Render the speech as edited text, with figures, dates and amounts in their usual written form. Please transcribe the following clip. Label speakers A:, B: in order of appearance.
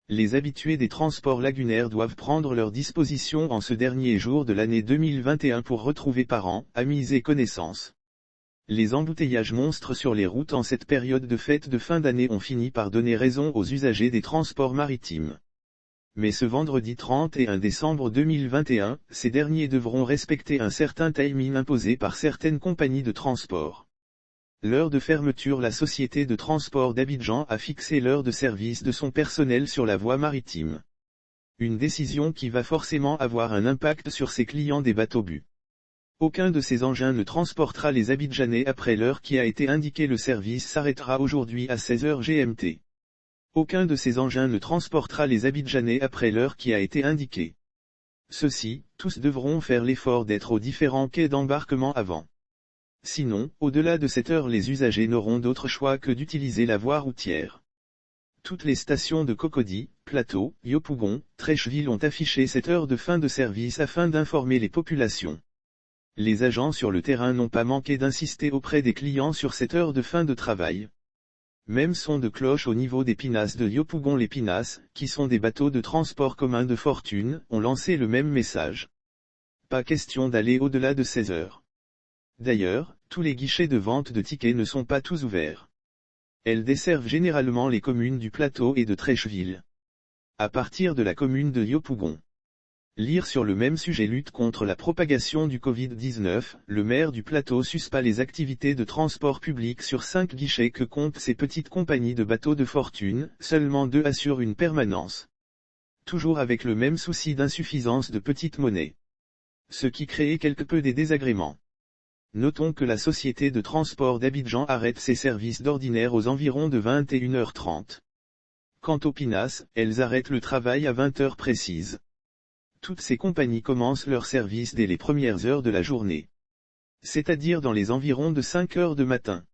A: Les habitués des transports lagunaires doivent prendre leurs dispositions en ce dernier jour de l'année 2021 pour retrouver parents, amis et connaissances. Les embouteillages monstres sur les routes en cette période de fête de fin d'année ont fini par donner raison aux usagers des transports maritimes. Mais ce vendredi 31 décembre 2021, ces derniers devront respecter un certain timing imposé par certaines compagnies de transport. L'heure de fermeture. La société de transport d'Abidjan a fixé l'heure de service de son personnel sur la voie maritime. Une décision qui va forcément avoir un impact sur ses clients des bateaux-bus. Aucun de ces engins ne transportera les Abidjanais après l'heure qui a été indiquée. Le service s'arrêtera aujourd'hui à 16h GMT. Aucun de ces engins ne transportera les Abidjanais après l'heure qui a été indiquée. Ceux-ci, tous devront faire l'effort d'être aux différents quais d'embarquement avant. Sinon, au-delà de cette heure, les usagers n'auront d'autre choix que d'utiliser la voie routière. Toutes les stations de Cocody, Plateau, Yopougon, Treichville ont affiché cette heure de fin de service afin d'informer les populations. Les agents sur le terrain n'ont pas manqué d'insister auprès des clients sur cette heure de fin de travail. Même son de cloche au niveau des pinasses de Yopougon. Les pinasses, qui sont des bateaux de transport commun de fortune, ont lancé le même message. Pas question d'aller au-delà de 16 heures. D'ailleurs, tous les guichets de vente de tickets ne sont pas tous ouverts. Elles desservent généralement les communes du Plateau et de Treichville. À partir de la commune de Yopougon. Lire sur le même sujet. Lutte contre la propagation du Covid-19, le maire du Plateau suspend les activités de transport public sur 5 guichets que comptent ces petites compagnies de bateaux de fortune, seulement 2 assurent une permanence. Toujours avec le même souci d'insuffisance de petite monnaie. Ce qui crée quelque peu des désagréments. Notons que la société de transport d'Abidjan arrête ses services d'ordinaire aux environs de 21h30. Quant aux pinasses, elles arrêtent le travail à 20h précises. Toutes ces compagnies commencent leur service dès les premières heures de la journée. C'est-à-dire dans les environs de 5 heures de matin.